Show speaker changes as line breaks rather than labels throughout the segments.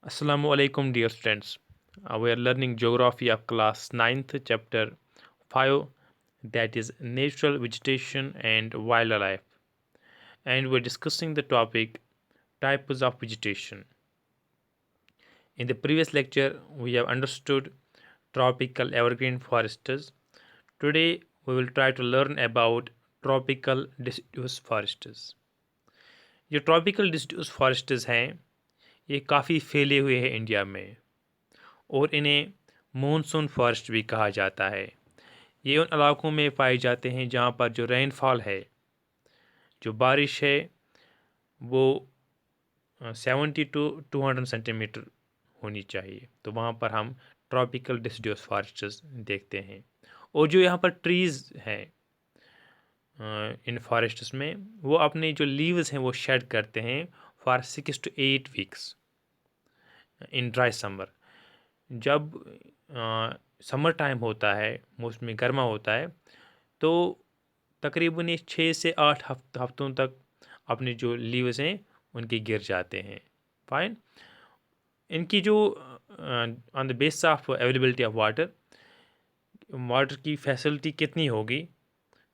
Assalamu alaikum, dear students. We are learning geography of class 9th, chapter 5, that is natural vegetation and wildlife. And we're discussing the topic types of vegetation. In the previous lecture, we have understood tropical evergreen forests. Today, we will try to learn about tropical deciduous forests. जो tropical डिसिडुअस forests हैं ये काफ़ी फैले हुए हैं India में और इन्हें मॉनसून फॉरेस्ट भी कहा जाता है। ये उन इलाकों में पाए जाते हैं जहाँ पर जो रेनफॉल है, जो बारिश है, वो 70 to 200 सेंटीमीटर होनी चाहिए। तो वहाँ पर हम ट्रॉपिकल डिसिडुअस फॉरेस्ट्स देखते हैं। और जो यहाँ पर ट्रीज़ हैं इन फॉरेस्ट्स में, वो अपने जो लीव्स हैं वो शेड करते हैं for 6 to 8 weeks in dry summer. जब समर टाइम होता है, मौसम गर्मा होता है, तो तकरीबन ये 6 से 8 हफ्तों तक अपने जो लीव्स हैं उनके गिर जाते हैं। फाइन। इनकी जो on the basis of availability of water की फैसिलिटी कितनी होगी,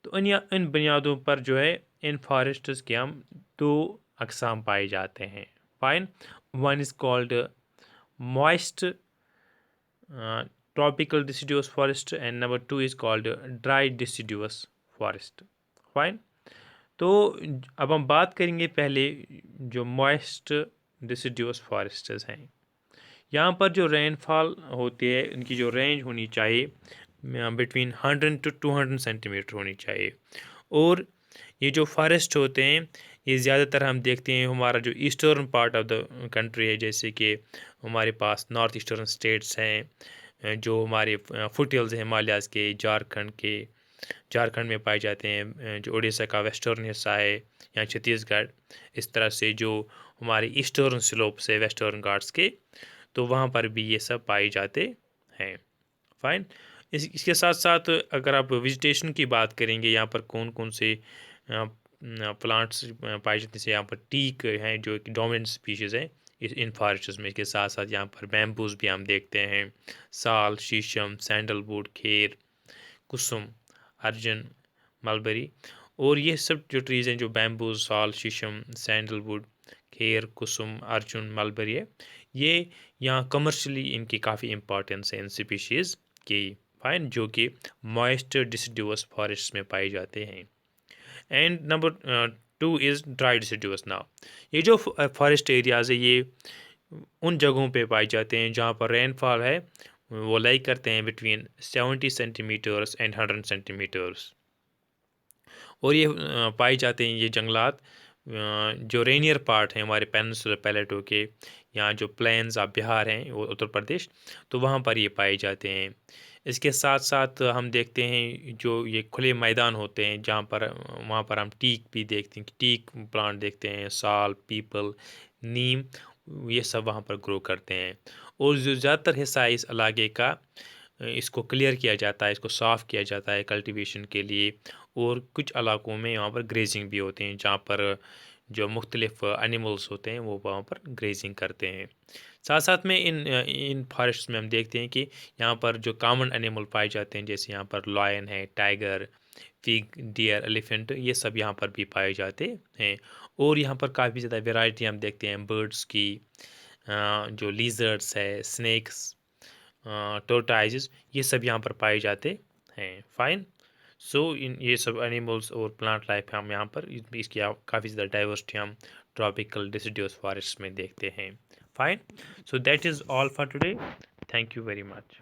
तो इन बुनियादों पर जो है इन फॉरेस्ट्स के हम दो अकसाम पाए जाते हैं। Fine. One is called moist tropical deciduous forest and number 2 is called dry deciduous forest. Fine. तो अब हम बात करेंगे पहले जो moist deciduous forests हैं। यहाँ पर जो रेनफॉल होती है उनकी जो रेंज होनी चाहिए बिटवीन 100 to 200 सेंटीमीटर होनी चाहिए। और ये जो फॉरेस्ट होते हैं ये ज़्यादातर हम देखते हैं हमारा जो eastern part of the country है, जैसे कि हमारे पास नॉर्थ ईस्टर्न स्टेट्स हैं, जो हमारे फुट हिल्स हैं हिमालयाज़ के, झारखंड में पाए जाते हैं, जो उड़ीसा का वेस्टर्न हिस्सा है या छत्तीसगढ़, इस तरह से जो हमारे ईस्टर्न स्लोप्स है वेस्टर्न घाट्स के, तो वहाँ पर भी ये सब पाए जाते हैं। फाइन। इसके साथ साथ अगर आप वेजिटेशन की बात करेंगे, यहाँ पर कौन कौन से प्लांट्स पाए जाते हैं, जैसे यहाँ पर टीक हैं जो एक डोमिनेंट स्पीशीज़ है इन फॉरेस्ट्स में। इसके साथ साथ यहाँ पर बैम्बूज भी हम देखते हैं, साल, शीशम, सैंडलवुड, खेर, कुसुम, अर्जुन, मलबरी। और ये सब जो ट्रीज़ हैं, जो बैम्बूज, साल, शीशम, सैंडलवुड, खेर, कुसुम, अर्जुन, मलबरी है, ये यहाँ कमर्शियली इनकी काफ़ी इंपॉर्टेंस है इन स्पीशीज़ की। फाइन। जो कि मॉइस्ट डिसिडुअस फॉरेस्ट में पाए जाते हैं। And number 2 is dry deciduous. Now ये जो फॉरेस्ट एरियाज़ है ये उन जगहों पे पाए जाते हैं जहाँ पर रेनफॉल है वो लाई करते हैं बिटवीन 70 सेंटीमीटर्स एंड 100 सेंटीमीटर्स। और ये पाए जाते हैं ये जंगलात जो रेनियर पार्ट हैं हमारे पेनिनसुलर प्लेटो के, यहाँ जो प्लेन्स ऑफ बिहार हैं वो उत्तर प्रदेश, तो वहाँ पर ये पाए जाते हैं। इसके साथ साथ हम देखते हैं जो ये खुले मैदान होते हैं जहाँ पर वहाँ पर हम टीक भी देखते हैं, टीक प्लांट देखते हैं, साल, पीपल, नीम, ये सब वहाँ पर ग्रो करते हैं। और जो ज़्यादातर हिस्सा है इस इलाके का, इसको क्लियर किया जाता है, इसको साफ़ किया जाता है कल्टीवेशन के लिए। और कुछ इलाकों में यहाँ पर ग्रेजिंग भी होते हैं जहाँ पर जो मुख्तलिफ एनिमल्स होते हैं वो वहाँ पर ग्रेजिंग करते हैं। साथ साथ में इन फॉरेस्ट में हम देखते हैं कि यहाँ पर जो कॉमन एनिमल पाए जाते हैं, जैसे यहाँ पर लायन है, टाइगर, पिग, डियर, एलिफेंट, ये सब यहाँ पर भी पाए जाते हैं। और यहाँ पर काफ़ी ज़्यादा वैरायटी हम देखते हैं बर्ड्स की, जो लिजर्ड्स है, स्नेक्स, टोर्टाइजेस, ये सब यहाँ पर पाए जाते हैं। फाइन। सो इन ये सब एनिमल्स और प्लांट लाइफ हम यहाँ पर इसकी काफ़ी ज़्यादा डाइवर्सिटी हम ट्रॉपिकल डिसिडुअस फॉरेस्ट में देखते हैं। Fine. So that is all for today. Thank you very much.